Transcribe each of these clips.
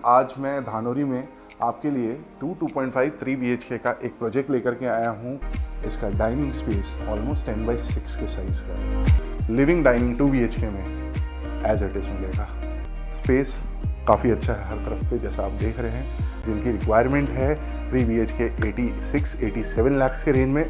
आज मैं धानोरी में आपके लिए 2.5 3 BHK का एक प्रोजेक्ट लेकर के आया हूँ। इसका डाइनिंग स्पेस ऑलमोस्ट 10x6 के साइज़ का है। लिविंग डाइनिंग 2 BHK में एज इट इज़ मिलेगा। स्पेस काफ़ी अच्छा है हर तरफ पे, जैसा आप देख रहे हैं। जिनकी रिक्वायरमेंट है 3 BHK 86-87 लाख के रेंज में।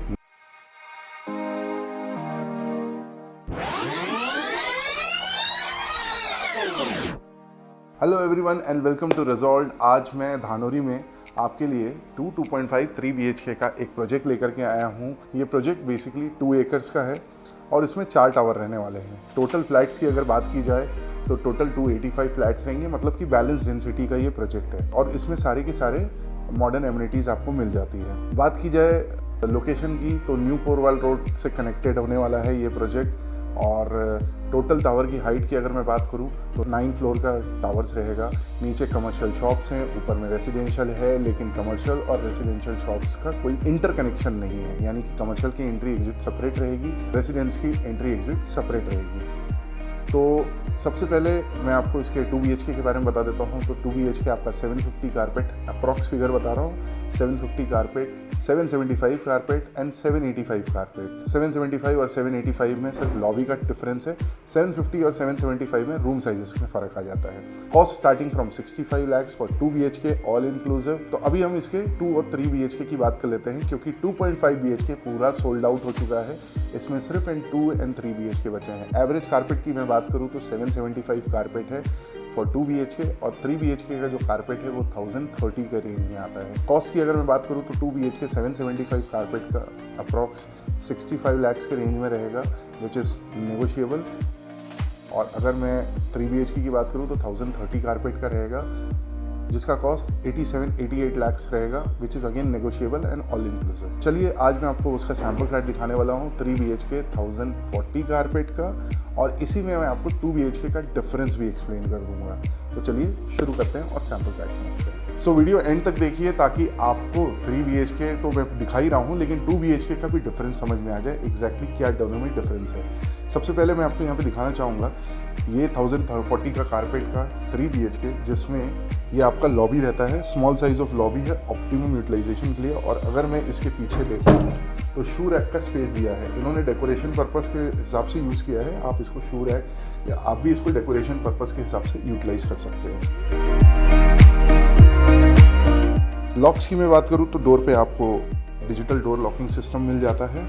Hello everyone and welcome to resolve. आज मैं धानोरी में आपके लिए 2.5 3 BHK का एक प्रोजेक्ट लेकर के आया हूँ। ये प्रोजेक्ट बेसिकली 2 एकर्स का है और इसमें 4 टावर रहने वाले हैं। टोटल फ्लैट्स की अगर बात की जाए तो टोटल 285 फ्लैट्स रहेंगे, मतलब कि बैलेंस डेंसिटी का ये प्रोजेक्ट है और इसमें सारे के सारे मॉडर्न एमिनिटीज़ आपको मिल जाती है। बात की जाए लोकेशन की तो न्यू पोरवाल रोड से कनेक्टेड होने वाला है ये प्रोजेक्ट। और टोटल टावर की हाइट की अगर मैं बात करूं तो 9 फ्लोर का टावर्स रहेगा। नीचे कमर्शियल शॉप्स हैं, ऊपर में रेसिडेंशियल है, लेकिन कमर्शियल और रेसिडेंशियल शॉप्स का कोई इंटरकनेक्शन नहीं है, यानी कि कमर्शियल की एंट्री एग्जिट सेपरेट रहेगी, रेसिडेंस की एंट्री एग्जिट सेपरेट रहेगी। तो सबसे पहले मैं आपको इसके 2 BHK के बारे में बता देता हूँ। तो 2 BHK आपका 750 कारपेट, अप्रॉक्स फिगर बता रहा हूँ, 750 कारपेट, 775 कारपेट एंड 785 कारपेट। 775 और 785 में सिर्फ लॉबी का डिफरेंस है। 750 और 775 में रूम साइजेस में फ़र्क आ जाता है। Cost starting from 65 lakhs for 2 BHK all inclusive. तो अभी हम इसके 2 और 3 BHK की बात कर लेते हैं, क्योंकि 2.5 BHK पूरा सोल्ड आउट हो चुका है। इसमें सिर्फ 2 और 3 BHK बचे हैं। एवरेज कारपेट की मैं बात करूँ तो 775 कारपेट है फॉर 2 BHK और 3 BHK का जो कारपेट है वो 1030 के रेंज में आता है। कॉस्ट की अगर मैं बात करूँ तो 2 BHK 775 कारपेट का अप्रॉक्स 65 lakhs के रेंज में रहेगा, विच इज़ नेगोशिएबल। और अगर मैं 3 BHK की बात करूँ तो 1030 कारपेट का रहेगा, जिसका कॉस्ट 87-88 lakhs रहेगा, which is again negotiable and all inclusive. चलिए आज मैं आपको उसका सैम्पल फ्लैट दिखाने वाला हूँ 3 BHK 1040 कारपेट का, और इसी में मैं आपको 2 BHK का डिफरेंस भी एक्सप्लेन कर दूंगा। तो चलिए शुरू करते हैं और सैम्पल फ्लैट समझते हैं। सो वीडियो एंड तक देखिए ताकि आपको 3 BHK तो मैं दिखा ही रहा हूँ, लेकिन 2 BHK का भी डिफरेंस समझ में आ जाए एग्जैक्टली क्या दोनों में डिफरेंस है। सबसे पहले मैं आपको यहाँ पे दिखाना चाहूँगा ये 1040 का कारपेट का 3 BHK, जिसमें ये आपका लॉबी रहता है। स्मॉल साइज ऑफ लॉबी है ऑप्टिमम यूटिलाइजेशन के लिए। और अगर मैं इसके पीछे देखूँ तो शू रैक का स्पेस दिया है इन्होंने, डेकोरेशन पर्पस के हिसाब से यूज़ किया है। आप इसको शू रैक या आप भी इसको डेकोरेशन पर्पस के हिसाब से यूटिलाइज कर सकते हैं। लॉक्स की मैं बात करूँ तो डोर पे आपको डिजिटल डोर लॉकिंग सिस्टम मिल जाता है।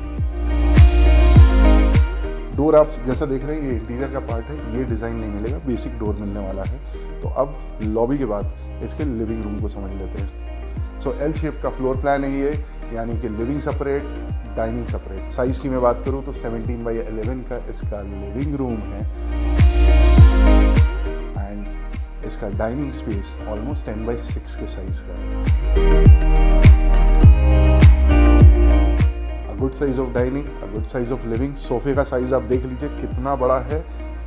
डोर आप जैसा देख रहे हैं ये इंटीरियर का पार्ट है, ये डिज़ाइन नहीं मिलेगा, बेसिक डोर मिलने वाला है। तो अब लॉबी के बाद इसके लिविंग रूम को समझ लेते हैं। सो एल शेप का फ्लोर प्लान है ये, यानी कि living separate, dining separate. Size की मैं बात करूँ तो 17x11 का इसका लिविंग रूम है एंड इसका डाइनिंग स्पेस ऑलमोस्ट 10x6 के साइज़ का है। Good size of dining, good size of living. सोफे का साइज आप देख लीजिए कितना बड़ा है,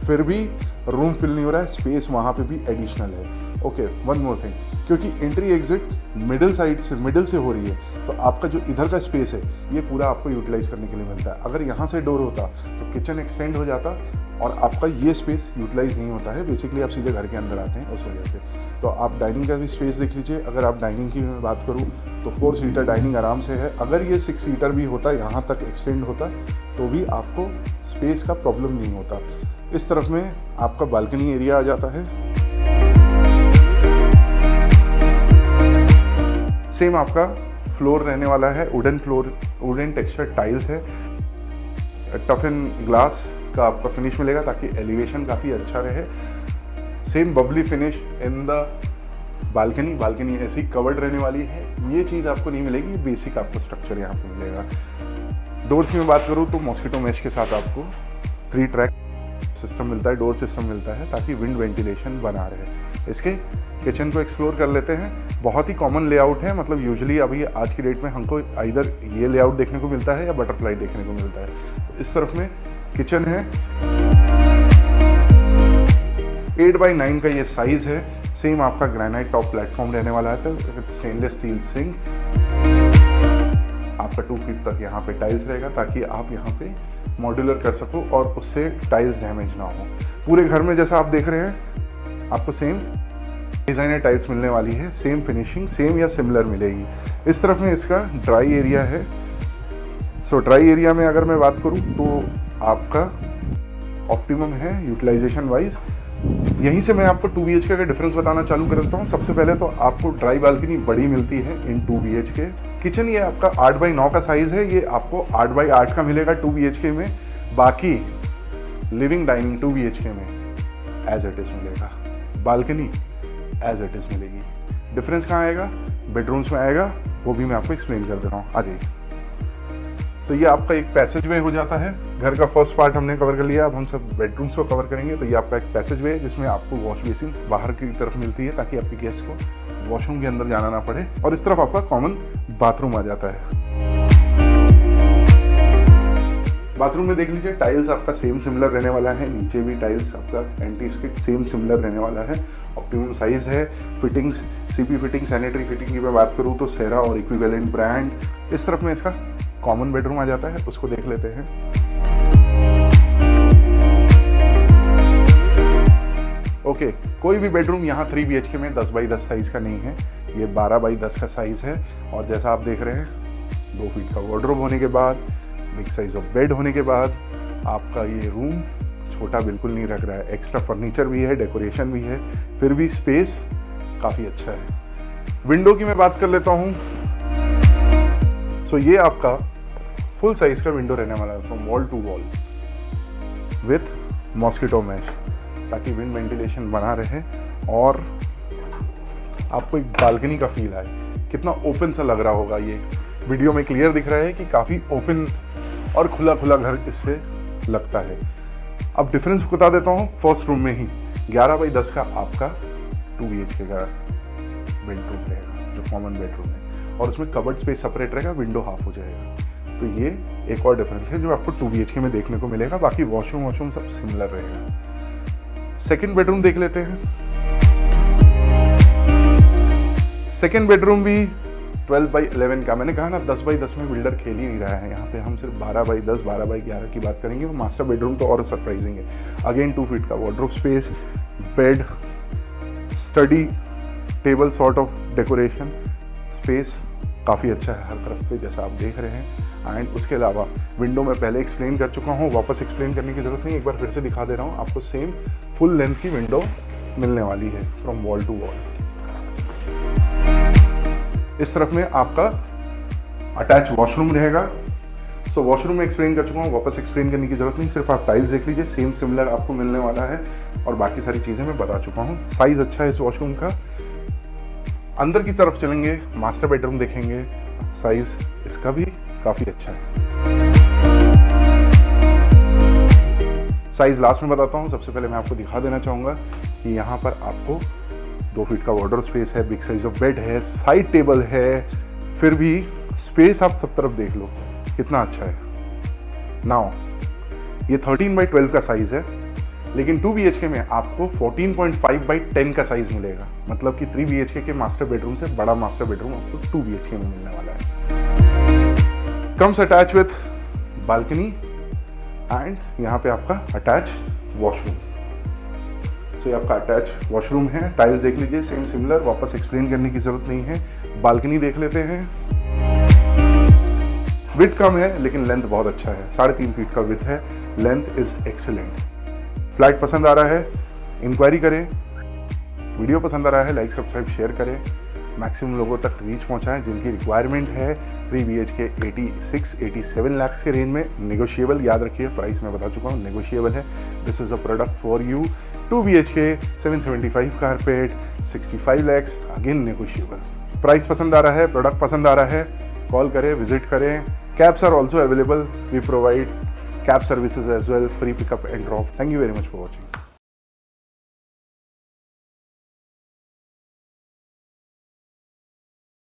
फिर भी रूम फिल नहीं हो रहा है, स्पेस वहाँ पे भी एडिशनल है। ओके, वन मोर थिंग, क्योंकि एंट्री एग्जिट मिडिल से हो रही है, तो आपका जो इधर का स्पेस है ये पूरा आपको यूटिलाइज करने के लिए मिलता है। अगर यहाँ से डोर होता तो किचन एक्सटेंड हो जाता और आपका ये स्पेस यूटिलाइज नहीं होता है। बेसिकली आप सीधे घर के अंदर आते हैं उस वजह से। तो आप डाइनिंग का भी स्पेस देख लीजिए। अगर आप डाइनिंग की मैं बात करूँ तो 4 सीटर डाइनिंग आराम से है। अगर ये 6 सीटर भी होता, यहाँ तक एक्सटेंड होता, तो भी आपको स्पेस का प्रॉब्लम नहीं होता। इस तरफ में आपका बालकनी एरिया आ जाता है। सेम आपका फ्लोर रहने वाला है, wooden floor, wooden texture tiles है। टफ एंड ग्लास का आपका फिनिश मिलेगा ताकि एलिवेशन काफ़ी अच्छा रहे। Same Babli finish in the balcony ऐसी कवर्ड रहने वाली है। ये चीज़ आपको नहीं मिलेगी, बेसिक आपको स्ट्रक्चर यहाँ पे मिलेगा। डोर्स की मैं बात करूँ तो मॉस्किटो मैश के साथ आपको 3 ट्रैक सिस्टम मिलता है, डोर सिस्टम मिलता है ताकि विंड वेंटिलेशन बना रहे। इसके किचन को एक्सप्लोर कर लेते हैं। बहुत ही कॉमन लेआउट है, मतलब यूजुअली अभी आज की डेट में हमको इधर ये लेआउट देखने को मिलता है या बटरफ्लाई देखने को मिलता है। इस तरफ में किचन है, 8x9 का ये साइज़ है। सेम आपका ग्रेनाइट टॉप प्लेटफॉर्म रहने वाला है, स्टेनलेस स्टील सिंक। आपका 2 फीट तक यहाँ पे टाइल्स रहेगा ताकि आप यहाँ पे मॉड्यूलर कर सको और उससे टाइल्स डैमेज ना हो। पूरे घर में जैसा आप देख रहे हैं आपको सेम डिज़ाइनर टाइल्स मिलने वाली है, सेम फिनिशिंग सेम या सिमिलर मिलेगी। इस तरफ में इसका ड्राई एरिया है। सो ड्राई एरिया में अगर मैं बात करूँ तो आपका ऑप्टिमम है यूटिलाइजेशन वाइज। यहीं से मैं आपको 2 BHK का डिफरेंस बताना चालू कर देता हूँ। सबसे पहले तो आपको ड्राई बालकनी बड़ी मिलती है इन 2 BHK। किचन ये आपका 8x9 का साइज़ है, ये आपको 8x8 का मिलेगा 2 BHK में। बाकी लिविंग डाइनिंग 2 BHK में एज इट इज़ मिलेगा, बालकनी एज इट इज़ मिलेगी। डिफरेंस कहाँ आएगा? बेडरूम्स में आएगा, वो भी मैं आपको एक्सप्लेन कर दे रहा हूँ। आ जाइए। तो ये आपका एक पैसेज वे हो जाता है। घर का फर्स्ट पार्ट हमने कवर कर लिया, अब हम सब बेडरूम्स को कवर करेंगे। तो ये आपका एक पैसेज वे है जिसमें आपको वॉश बेसिन बाहर की तरफ मिलती है ताकि आपके गेस्ट को वॉशरूम के अंदर जाना ना पड़े। और इस तरफ आपका कॉमन बाथरूम आ जाता है। बाथरूम में देख लीजिए टाइल्स आपका सेम सिमिलर रहने वाला है, नीचे भी टाइल्स आपका एंटी स्किड सेम सिमिलर रहने वाला है। ऑप्टिमम साइज़ है। Fittings CP fitting, sanitary fitting की मैं बात करूँ तो सेरा और इक्विवेलेंट ब्रांड। इस तरफ में इसका कॉमन बेडरूम आ जाता है, उसको देख लेते हैं। ओके, कोई भी बेडरूम यहाँ 3 BHK में 10x10 साइज़ का नहीं है, ये 12x10 का साइज़ है। और जैसा आप देख रहे हैं 2 फीट का वार्डरोब होने के बाद, बिग साइज ऑफ बेड होने के बाद आपका ये रूम छोटा बिल्कुल नहीं रख रहा है। एक्स्ट्रा फर्नीचर भी है, डेकोरेशन भी है, फिर भी स्पेस काफ़ी अच्छा है। विंडो की मैं बात कर लेता हूँ। सो ये आपका फुल साइज का विंडो रहने वाला है, from wall to wall with mosquito mesh, ताकि विंड वेंटिलेशन बना रहे और आपको एक बालकनी का फील आए। कितना ओपन सा लग रहा होगा, ये वीडियो में क्लियर दिख रहा है कि काफ़ी ओपन और खुला खुला घर इससे लगता है। अब डिफरेंस बता देता हूँ। फर्स्ट रूम में ही 11x10 का आपका 2 BHK का बेडरूम रहेगा, जो कॉमन बेडरूम है, और उसमें कबर्ड स्पेस सेपरेट रहेगा, विंडो हाफ हो जाएगा। तो ये एक और डिफरेंस है जो आपको 2 BHK में देखने को मिलेगा। बाकी वॉशरूम सब सिमिलर रहेगा। सेकेंड बेडरूम देख लेते हैं। सेकेंड बेडरूम भी 12x11 का। मैंने कहा ना 10x10 में बिल्डर खेल ही नहीं रहा है। यहाँ पे हम सिर्फ 12x10, 12x11 की बात करेंगे। मास्टर बेडरूम तो और सरप्राइजिंग है। अगेन 2 फीट का wardrobe space, bed, study table, sort of decoration space काफ़ी अच्छा है हर तरफ पे, जैसा आप देख रहे हैं। एंड उसके अलावा विंडो में पहले एक्सप्लेन कर चुका हूँ, वापस एक्सप्लेन करने की ज़रूरत नहीं, एक बार फिर से दिखा दे रहा हूँ। आपको सेम फुल लेंथ की विंडो मिलने वाली है फ्रॉम वॉल टू वॉल। इस तरफ में आपका अटैच वॉशरूम रहेगा। सो वॉशरूम में एक्सप्लेन कर चुका हूँ, वापस एक्सप्लेन करने की ज़रूरत नहीं, सिर्फ आप टाइल्स देख लीजिए, सेम सिमिलर आपको मिलने वाला है। और बाकी सारी चीज़ें मैं बता चुका हूँ। साइज़ अच्छा है इस वॉशरूम का। अंदर की तरफ चलेंगे, मास्टर बेडरूम देखेंगे, साइज़ इसका भी काफ़ी अच्छा है। साइज़ लास्ट में बताता हूँ। सबसे पहले मैं आपको दिखा देना चाहूँगा कि यहाँ पर आपको 2 फीट का वार्डरोब स्पेस है, बिग साइज ऑफ बेड है, साइड टेबल है, फिर भी स्पेस आप सब तरफ देख लो कितना अच्छा है। नाउ ये 13x12 का साइज़ है, लेकिन 2 BHK में आपको 14.5x10 का साइज़ मिलेगा। मतलब कि 3 BHK के मास्टर बेडरूम से बड़ा मास्टर बेडरूम आपको 2 BHK में मिलने वाला है। Comes attach with balcony and यहाँ पे आपका अटैच वॉशरूम। सो ये आपका अटैच वॉशरूम है। टाइल्स देख लीजिए, सेम सिमिलर, वापस एक्सप्लेन करने की ज़रूरत नहीं है। बालकनी देख लेते हैं। विड्थ कम है लेकिन लेंथ बहुत अच्छा है, 3.5 फीट का विड्थ है, लेंथ इज एक्सीलेंट। फ्लैट पसंद आ रहा है, इंक्वायरी करें। वीडियो पसंद आ रहा है, लाइक सब्सक्राइब शेयर करें। मैक्सिमम लोगों तक रीच पहुंचाएं जिनकी रिक्वायरमेंट है। 3 BHK 86-87 लाख के रेंज में, नेगोशिएबल। याद रखिए, प्राइस मैं बता चुका हूँ, नेगोशिएबल है। This is a product for you. 2 BHK 775 carpet 65 lakhs, again negotiable. Price पसंद आ रहा है, प्रोडक्ट पसंद आ रहा है, कॉल करें, विजिट करें। Cabs are also available, we provide cab services as well, free pickup and drop. Thank you very much for watching.